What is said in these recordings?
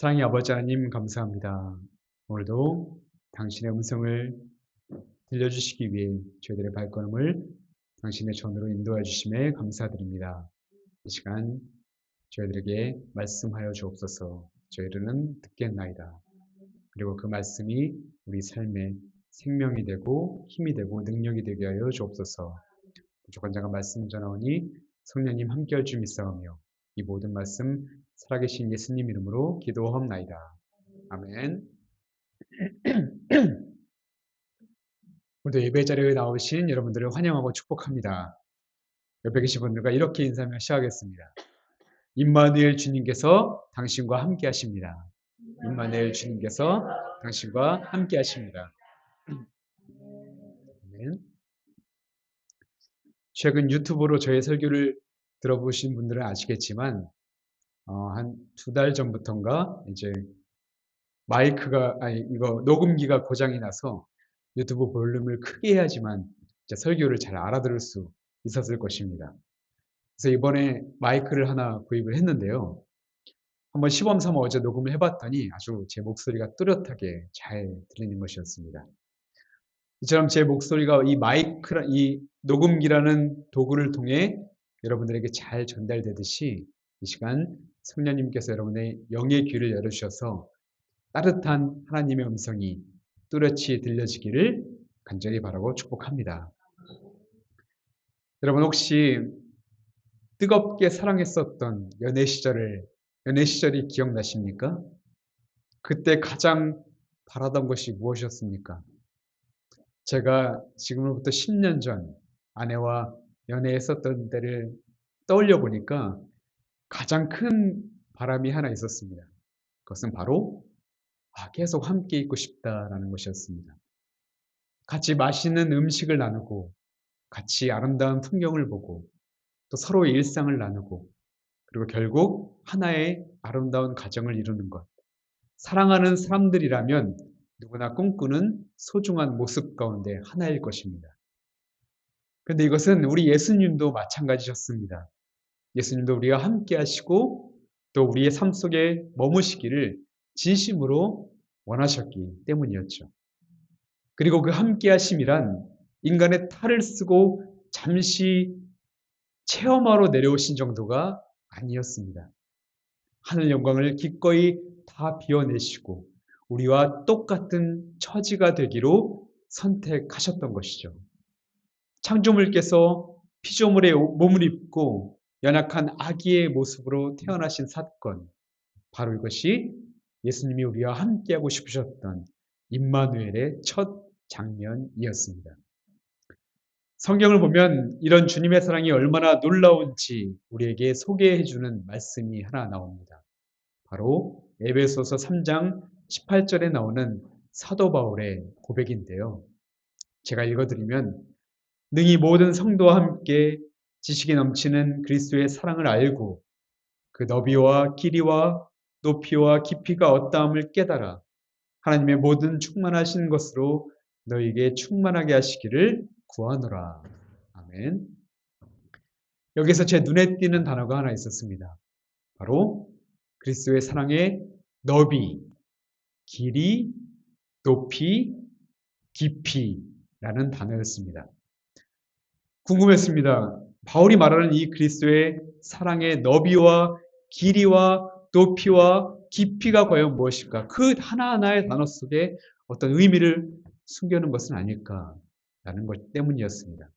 사랑의 아버지 하나님 감사합니다. 오늘도 당신의 음성을 들려주시기 위해 저희들의 발걸음을 당신의 전으로 인도해 주심에 감사드립니다. 이 시간 저희들에게 말씀하여 주옵소서. 저희들은 듣겠나이다. 그리고 그 말씀이 우리 삶의 생명이 되고 힘이 되고 능력이 되게 하여 주옵소서. 부족한 자가 말씀 전하오니 성령님 함께할 줄 믿사오며 이 모든 말씀 살아계신 예수님 이름으로 기도하옵나이다. 아멘. 오늘도 예배 자리에 나오신 여러분들을 환영하고 축복합니다. 옆에 계신 분들과 이렇게 인사하며 시작하겠습니다. 임마누엘 주님께서 당신과 함께 하십니다. 임마누엘 주님께서 당신과 함께 하십니다. 아멘. 최근 유튜브로 저의 설교를 들어보신 분들은 아시겠지만 한 2달 전부터인가 이제 이거 녹음기가 고장이 나서 유튜브 볼륨을 크게 해야지만 이제 설교를 잘 알아들을 수 있었을 것입니다. 그래서 이번에 마이크를 하나 구입을 했는데요. 한번 시범 삼아 어제 녹음을 해봤더니 아주 제 목소리가 뚜렷하게 잘 들리는 것이었습니다. 이처럼 제 목소리가 이 녹음기라는 도구를 통해 여러분들에게 잘 전달되듯이 이 시간 성령님께서 여러분의 영의 귀를 열어주셔서 따뜻한 하나님의 음성이 뚜렷이 들려지기를 간절히 바라고 축복합니다. 여러분 혹시 뜨겁게 사랑했었던 연애 시절이 기억나십니까? 그때 가장 바라던 것이 무엇이었습니까? 제가 지금으로부터 10년 전 아내와 연애했었던 때를 떠올려 보니까 가장 큰 바람이 하나 있었습니다. 그것은 바로 계속 함께 있고 싶다라는 것이었습니다. 같이 맛있는 음식을 나누고 같이 아름다운 풍경을 보고 또 서로의 일상을 나누고 그리고 결국 하나의 아름다운 가정을 이루는 것. 사랑하는 사람들이라면 누구나 꿈꾸는 소중한 모습 가운데 하나일 것입니다. 그런데 이것은 우리 예수님도 마찬가지셨습니다. 예수님도 우리와 함께 하시고 또 우리의 삶 속에 머무시기를 진심으로 원하셨기 때문이었죠. 그리고 그 함께 하심이란 인간의 탈을 쓰고 잠시 체험하러 내려오신 정도가 아니었습니다. 하늘 영광을 기꺼이 다 비워내시고 우리와 똑같은 처지가 되기로 선택하셨던 것이죠. 창조물께서 피조물의 몸을 입고 연약한 아기의 모습으로 태어나신 사건, 바로 이것이 예수님이 우리와 함께하고 싶으셨던 임마누엘의 첫 장면이었습니다. 성경을 보면 이런 주님의 사랑이 얼마나 놀라운지 우리에게 소개해주는 말씀이 하나 나옵니다. 바로 에베소서 3장 18절에 나오는 사도 바울의 고백인데요. 제가 읽어드리면 능히 모든 성도와 함께 지식이 넘치는 그리스도의 사랑을 알고 그 너비와 길이와 높이와 깊이가 어떠함을 깨달아 하나님의 모든 충만하신 것으로 너에게 충만하게 하시기를 구하노라. 아멘. 여기서 제 눈에 띄는 단어가 하나 있었습니다. 바로 그리스도의 사랑의 너비, 길이, 높이, 깊이라는 단어였습니다. 궁금했습니다. 바울이 말하는 이 그리스도의 사랑의 너비와 길이와 높이와 깊이가 과연 무엇일까? 그 하나하나의 단어 속에 어떤 의미를 숨겨놓은 것은 아닐까라는 것 때문이었습니다.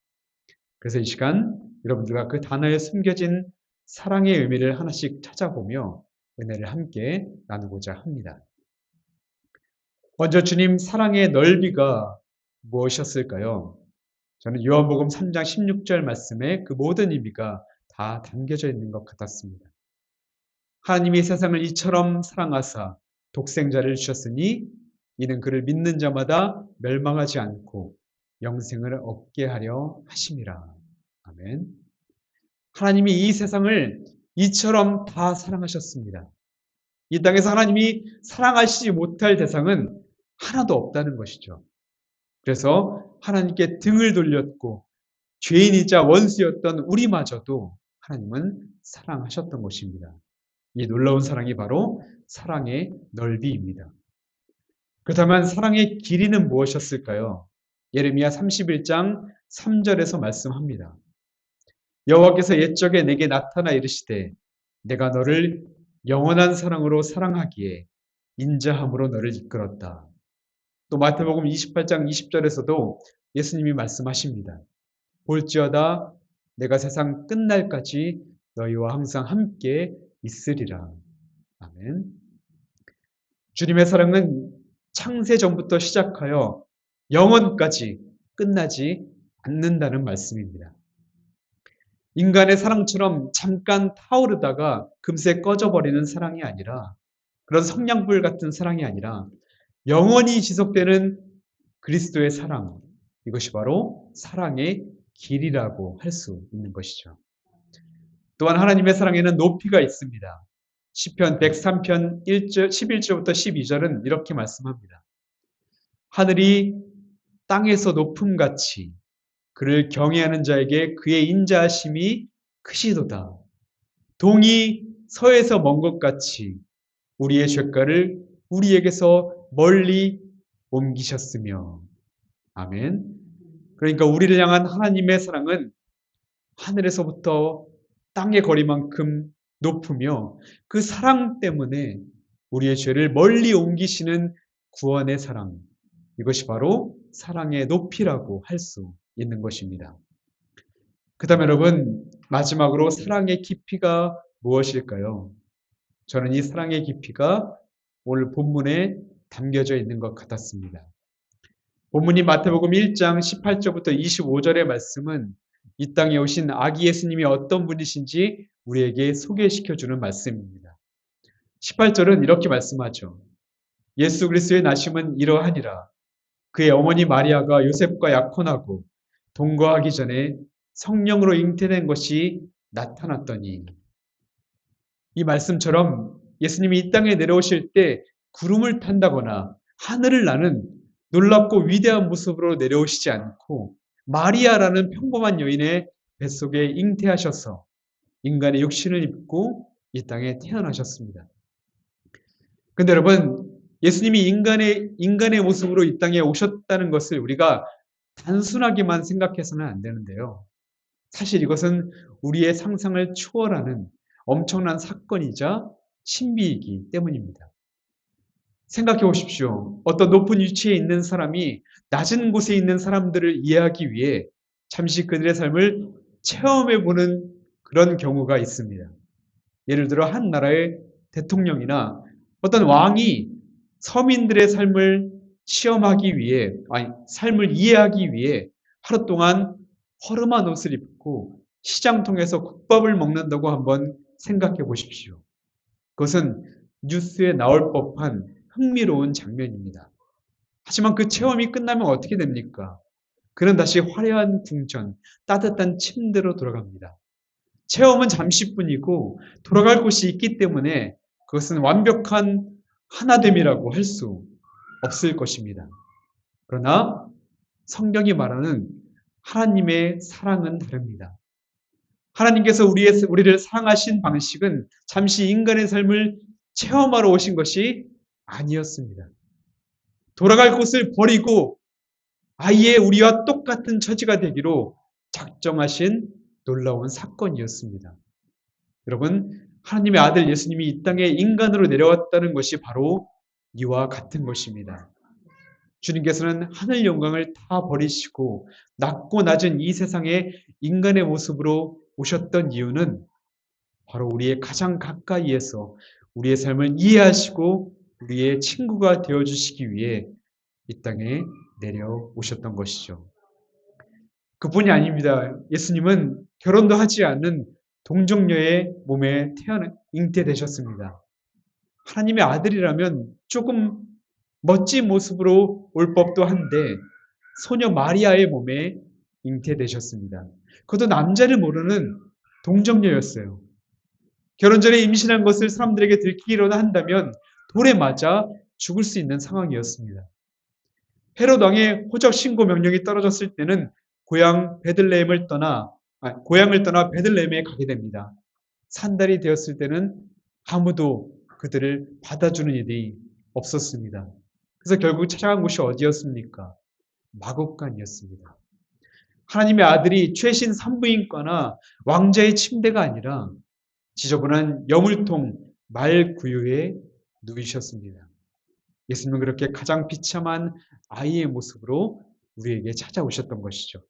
그래서 이 시간 여러분들과 그 단어에 숨겨진 사랑의 의미를 하나씩 찾아보며 은혜를 함께 나누고자 합니다. 먼저 주님 사랑의 넓이가 무엇이었을까요? 저는 요한복음 3장 16절 말씀에 그 모든 의미가 다 담겨져 있는 것 같았습니다. 하나님이 세상을 이처럼 사랑하사 독생자를 주셨으니 이는 그를 믿는 자마다 멸망하지 않고 영생을 얻게 하려 하심이라. 아멘. 하나님이 이 세상을 이처럼 다 사랑하셨습니다. 이 땅에서 하나님이 사랑하시지 못할 대상은 하나도 없다는 것이죠. 그래서 하나님께 등을 돌렸고 죄인이자 원수였던 우리마저도 하나님은 사랑하셨던 것입니다. 이 놀라운 사랑이 바로 사랑의 넓이입니다. 그렇다면 사랑의 길이는 무엇이었을까요? 예레미야 31장 3절에서 말씀합니다. 여호와께서 옛적에 내게 나타나 이르시되 내가 너를 영원한 사랑으로 사랑하기에 인자함으로 너를 이끌었다. 또 마태복음 28장 20절에서도 예수님이 말씀하십니다. 볼지어다 내가 세상 끝날까지 너희와 항상 함께 있으리라. 아멘. 주님의 사랑은 창세 전부터 시작하여 영원까지 끝나지 않는다는 말씀입니다. 인간의 사랑처럼 잠깐 타오르다가 금세 꺼져버리는 사랑이 아니라, 그런 성냥불 같은 사랑이 아니라 영원히 지속되는 그리스도의 사랑, 이것이 바로 사랑의 길이라고 할 수 있는 것이죠. 또한 하나님의 사랑에는 높이가 있습니다. 시편 103편 11절부터 12절은 이렇게 말씀합니다. 하늘이 땅에서 높음같이 그를 경외하는 자에게 그의 인자하심이 크시도다. 동이 서에서 먼 것 같이 우리의 죄가를 우리에게서 멀리 옮기셨으며. 아멘. 그러니까 우리를 향한 하나님의 사랑은 하늘에서부터 땅의 거리만큼 높으며 그 사랑 때문에 우리의 죄를 멀리 옮기시는 구원의 사랑, 이것이 바로 사랑의 높이라고 할 수 있는 것입니다. 그 다음에 여러분, 마지막으로 사랑의 깊이가 무엇일까요? 저는 이 사랑의 깊이가 오늘 본문에 담겨져 있는 것 같았습니다. 본문이 마태복음 1장 18절부터 25절의 말씀은 이 땅에 오신 아기 예수님이 어떤 분이신지 우리에게 소개시켜주는 말씀입니다. 18절은 이렇게 말씀하죠. 예수 그리스도의 나심은 이러하니라. 그의 어머니 마리아가 요셉과 약혼하고 동거하기 전에 성령으로 잉태된 것이 나타났더니. 이 말씀처럼 예수님이 이 땅에 내려오실 때 구름을 탄다거나 하늘을 나는 놀랍고 위대한 모습으로 내려오시지 않고 마리아라는 평범한 여인의 뱃속에 잉태하셔서 인간의 육신을 입고 이 땅에 태어나셨습니다. 근데 여러분, 예수님이 인간의 모습으로 이 땅에 오셨다는 것을 우리가 단순하게만 생각해서는 안 되는데요. 사실 이것은 우리의 상상을 초월하는 엄청난 사건이자 신비이기 때문입니다. 생각해 보십시오. 어떤 높은 위치에 있는 사람이 낮은 곳에 있는 사람들을 이해하기 위해 잠시 그들의 삶을 체험해 보는 그런 경우가 있습니다. 예를 들어 한 나라의 대통령이나 어떤 왕이 서민들의 삶을 시험하기 위해, 삶을 이해하기 위해 하루 동안 허름한 옷을 입고 시장통에서 국밥을 먹는다고 한번 생각해 보십시오. 그것은 뉴스에 나올 법한 흥미로운 장면입니다. 하지만 그 체험이 끝나면 어떻게 됩니까? 그는 다시 화려한 궁전, 따뜻한 침대로 돌아갑니다. 체험은 잠시뿐이고 돌아갈 곳이 있기 때문에 그것은 완벽한 하나됨이라고 할 수 없을 것입니다. 그러나 성경이 말하는 하나님의 사랑은 다릅니다. 하나님께서 우리를 사랑하신 방식은 잠시 인간의 삶을 체험하러 오신 것이 아니었습니다. 돌아갈 곳을 버리고 아예 우리와 똑같은 처지가 되기로 작정하신 놀라운 사건이었습니다. 여러분, 하나님의 아들 예수님이 이 땅에 인간으로 내려왔다는 것이 바로 이와 같은 것입니다. 주님께서는 하늘 영광을 다 버리시고 낮고 낮은 이 세상에 인간의 모습으로 오셨던 이유는 바로 우리의 가장 가까이에서 우리의 삶을 이해하시고 우리의 친구가 되어주시기 위해 이 땅에 내려오셨던 것이죠. 그뿐이 아닙니다. 예수님은 결혼도 하지 않은 동정녀의 몸에 잉태되셨습니다. 하나님의 아들이라면 조금 멋진 모습으로 올 법도 한데 소녀 마리아의 몸에 잉태되셨습니다. 그것도 남자를 모르는 동정녀였어요. 결혼 전에 임신한 것을 사람들에게 들키기로나 한다면 돌에 맞아 죽을 수 있는 상황이었습니다. 헤롯 왕의 호적 신고 명령이 떨어졌을 때는 고향을 떠나 베들레헴에 가게 됩니다. 산달이 되었을 때는 아무도 그들을 받아주는 일이 없었습니다. 그래서 결국 찾아간 곳이 어디였습니까? 마국간이었습니다. 하나님의 아들이 최신 산부인과나 왕자의 침대가 아니라 지저분한 여물통 말 구유에 누이셨습니다. 예수님은 그렇게 가장 비참한 아이의 모습으로 우리에게 찾아오셨던 것이죠.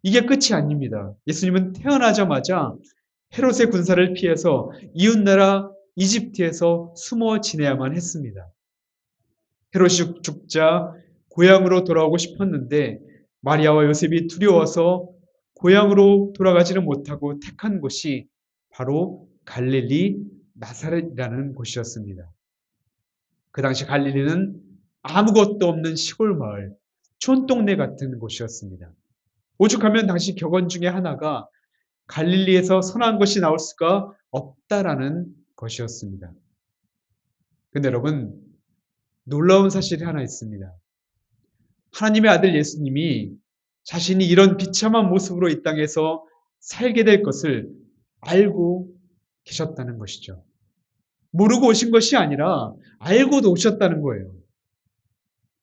이게 끝이 아닙니다. 예수님은 태어나자마자 헤롯의 군사를 피해서 이웃나라 이집트에서 숨어 지내야만 했습니다. 헤롯이 죽자 고향으로 돌아오고 싶었는데 마리아와 요셉이 두려워서 고향으로 돌아가지는 못하고 택한 곳이 바로 갈릴리 나사렛이라는 곳이었습니다. 그 당시 갈릴리는 아무것도 없는 시골 마을, 촌동네 같은 곳이었습니다. 오죽하면 당시 격언 중에 하나가 갈릴리에서 선한 것이 나올 수가 없다라는 것이었습니다. 근데 여러분, 놀라운 사실이 하나 있습니다. 하나님의 아들 예수님이 자신이 이런 비참한 모습으로 이 땅에서 살게 될 것을 알고 계셨다는 것이죠. 모르고 오신 것이 아니라 알고도 오셨다는 거예요.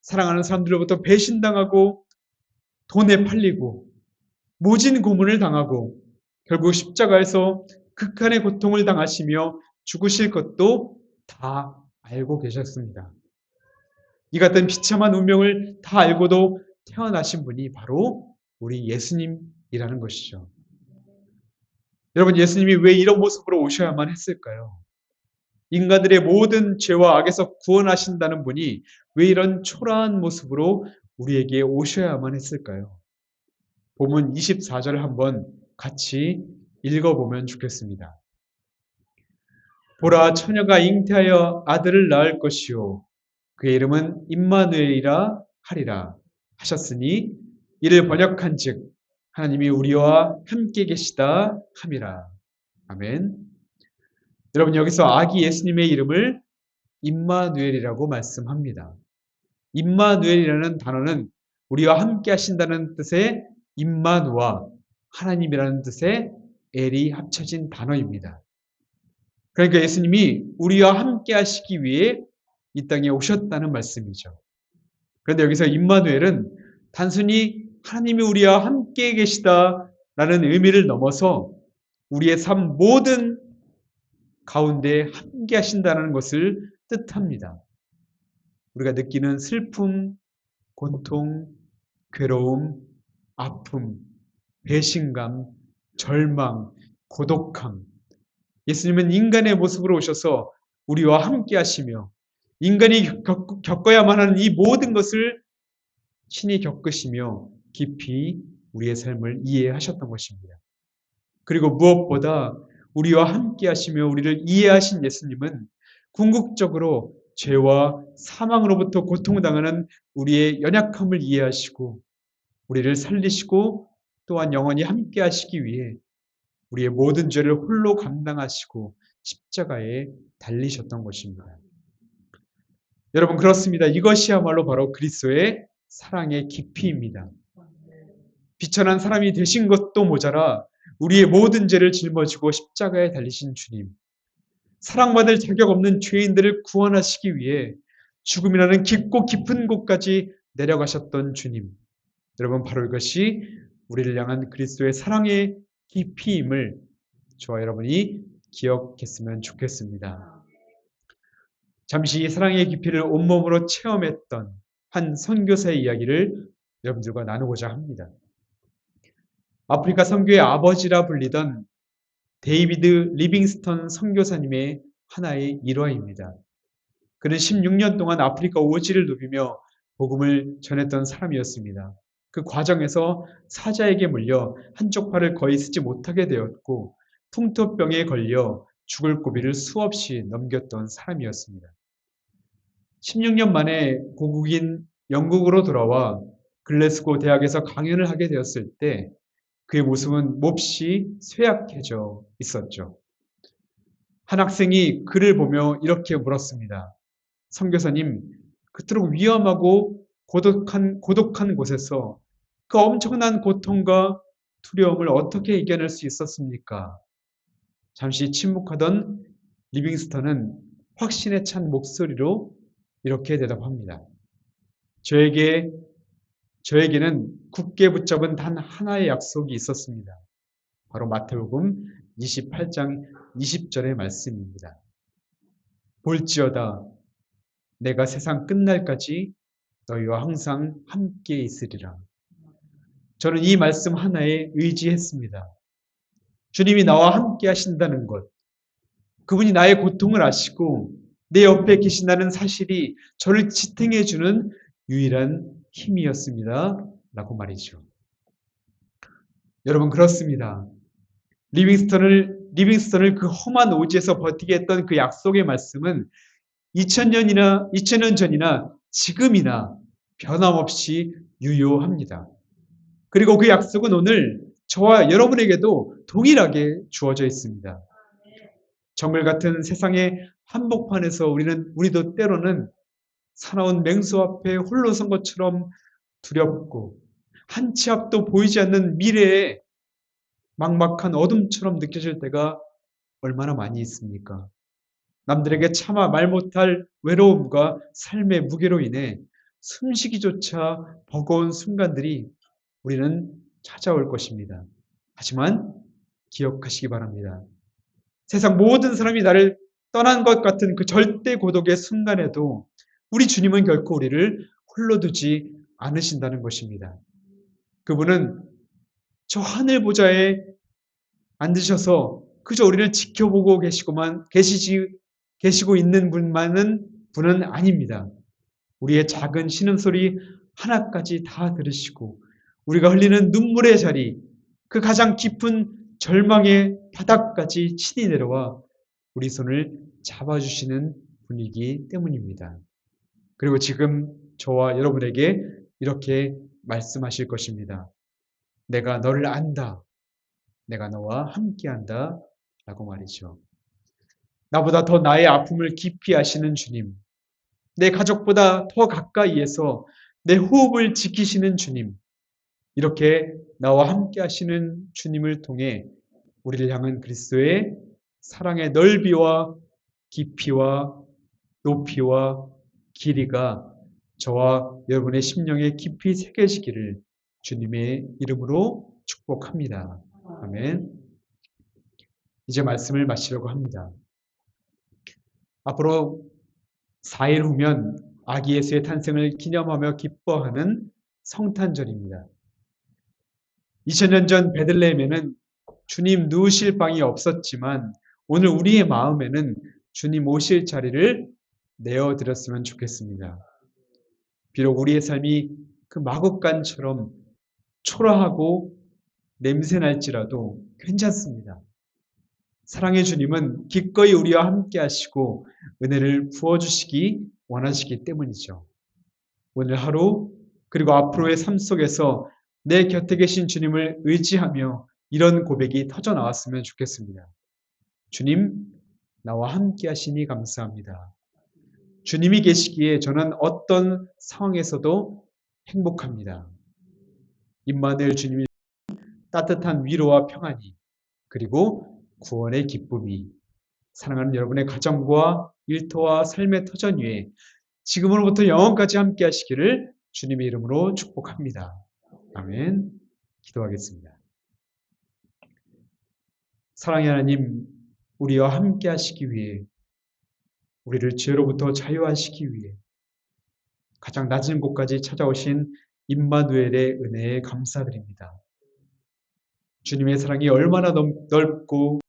사랑하는 사람들로부터 배신당하고 돈에 팔리고 모진 고문을 당하고 결국 십자가에서 극한의 고통을 당하시며 죽으실 것도 다 알고 계셨습니다. 이 같은 비참한 운명을 다 알고도 태어나신 분이 바로 우리 예수님이라는 것이죠. 여러분, 예수님이 왜 이런 모습으로 오셔야만 했을까요? 인간들의 모든 죄와 악에서 구원하신다는 분이 왜 이런 초라한 모습으로 우리에게 오셔야만 했을까요? 본문 24절을 한번 같이 읽어보면 좋겠습니다. 보라, 처녀가 잉태하여 아들을 낳을 것이요 그의 이름은 임마누엘이라 하리라 하셨으니 이를 번역한즉 하나님이 우리와 함께 계시다 함이라. 아멘. 여러분, 여기서 아기 예수님의 이름을 임마누엘이라고 말씀합니다. 임마누엘이라는 단어는 우리와 함께 하신다는 뜻의 임마누와 하나님이라는 뜻의 엘이 합쳐진 단어입니다. 그러니까 예수님이 우리와 함께 하시기 위해 이 땅에 오셨다는 말씀이죠. 그런데 여기서 임마누엘은 단순히 하나님이 우리와 함께 계시다라는 의미를 넘어서 우리의 삶 모든 가운데 함께 하신다는 것을 뜻합니다. 우리가 느끼는 슬픔, 고통, 괴로움, 아픔, 배신감, 절망, 고독함. 예수님은 인간의 모습으로 오셔서 우리와 함께 하시며 인간이 겪어야만 하는 이 모든 것을 친히 겪으시며 깊이 우리의 삶을 이해하셨던 것입니다. 그리고 무엇보다 우리와 함께 하시며 우리를 이해하신 예수님은 궁극적으로 죄와 사망으로부터 고통당하는 우리의 연약함을 이해하시고 우리를 살리시고 또한 영원히 함께 하시기 위해 우리의 모든 죄를 홀로 감당하시고 십자가에 달리셨던 것입니다. 여러분, 그렇습니다. 이것이야말로 바로 그리스도의 사랑의 깊이입니다. 비천한 사람이 되신 것도 모자라 우리의 모든 죄를 짊어지고 십자가에 달리신 주님, 사랑받을 자격 없는 죄인들을 구원하시기 위해 죽음이라는 깊고 깊은 곳까지 내려가셨던 주님, 여러분, 바로 이것이 우리를 향한 그리스도의 사랑의 깊이임을 저와 여러분이 기억했으면 좋겠습니다. 잠시 이 사랑의 깊이를 온몸으로 체험했던 한 선교사의 이야기를 여러분들과 나누고자 합니다. 아프리카 선교의 아버지라 불리던 데이비드 리빙스턴 선교사님의 하나의 일화입니다. 그는 16년 동안 아프리카 오지를 누비며 복음을 전했던 사람이었습니다. 그 과정에서 사자에게 물려 한쪽 팔을 거의 쓰지 못하게 되었고 풍토병에 걸려 죽을 고비를 수없이 넘겼던 사람이었습니다. 16년 만에 고국인 영국으로 돌아와 글래스고 대학에서 강연을 하게 되었을 때 그의 모습은 몹시 쇠약해져 있었죠. 한 학생이 그를 보며 이렇게 물었습니다. 선교사님, 그토록 위험하고 고독한 곳에서 그 엄청난 고통과 두려움을 어떻게 이겨낼 수 있었습니까? 잠시 침묵하던 리빙스턴은 확신에 찬 목소리로 이렇게 대답합니다. 저에게는 굳게 붙잡은 단 하나의 약속이 있었습니다. 바로 마태복음 28장 20절의 말씀입니다. 볼지어다 내가 세상 끝날까지 너희와 항상 함께 있으리라. 저는 이 말씀 하나에 의지했습니다. 주님이 나와 함께 하신다는 것, 그분이 나의 고통을 아시고 내 옆에 계신다는 사실이 저를 지탱해주는 유일한 힘이었습니다. 라고 말이죠. 여러분, 그렇습니다. 리빙스턴을 그 험한 오지에서 버티게 했던 그 약속의 말씀은 2000년 전이나 지금이나 변함없이 유효합니다. 그리고 그 약속은 오늘 저와 여러분에게도 동일하게 주어져 있습니다. 정글 같은 세상의 한복판에서 우리도 때로는 사나운 맹수 앞에 홀로 선 것처럼 두렵고 한 치 앞도 보이지 않는 미래에 막막한 어둠처럼 느껴질 때가 얼마나 많이 있습니까? 남들에게 차마 말 못할 외로움과 삶의 무게로 인해 숨쉬기조차 버거운 순간들이 우리는 찾아올 것입니다. 하지만 기억하시기 바랍니다. 세상 모든 사람이 나를 떠난 것 같은 그 절대 고독의 순간에도 우리 주님은 결코 우리를 홀로 두지 않으신다는 것입니다. 그분은 저 하늘 보좌에 앉으셔서 그저 우리를 지켜보고 계시고 있는 분은 아닙니다. 우리의 작은 신음소리 하나까지 다 들으시고 우리가 흘리는 눈물의 자리, 그 가장 깊은 절망의 바닥까지 친히 내려와 우리 손을 잡아주시는 분이기 때문입니다. 그리고 지금 저와 여러분에게 이렇게 말씀하실 것입니다. 내가 너를 안다. 내가 너와 함께한다. 라고 말이죠. 나보다 더 나의 아픔을 깊이 아시는 주님, 내 가족보다 더 가까이에서 내 호흡을 지키시는 주님, 이렇게 나와 함께 하시는 주님을 통해 우리를 향한 그리스도의 사랑의 넓이와 깊이와 높이와 길이가 저와 여러분의 심령에 깊이 새겨지기를 주님의 이름으로 축복합니다. 아멘. 이제 말씀을 마치려고 합니다. 앞으로 4일 후면 아기 예수의 탄생을 기념하며 기뻐하는 성탄절입니다. 2000년 전 베들레헴에는 주님 누우실 방이 없었지만 오늘 우리의 마음에는 주님 오실 자리를 내어드렸으면 좋겠습니다. 비록 우리의 삶이 그 마국간처럼 초라하고 냄새날지라도 괜찮습니다. 사랑의 주님은 기꺼이 우리와 함께 하시고 은혜를 부어주시기 원하시기 때문이죠. 오늘 하루 그리고 앞으로의 삶 속에서 내 곁에 계신 주님을 의지하며 이런 고백이 터져 나왔으면 좋겠습니다. 주님, 나와 함께 하시니 감사합니다. 주님이 계시기에 저는 어떤 상황에서도 행복합니다. 임마누엘 주님이 따뜻한 위로와 평안이 그리고 구원의 기쁨이 사랑하는 여러분의 가정과 일터와 삶의 터전 위에 지금으로부터 영원까지 함께 하시기를 주님의 이름으로 축복합니다. 아멘. 기도하겠습니다. 사랑의 하나님, 우리와 함께 하시기 위해 우리를 죄로부터 자유하시기 위해 가장 낮은 곳까지 찾아오신 임마누엘의 은혜에 감사드립니다. 주님의 사랑이 얼마나 넓고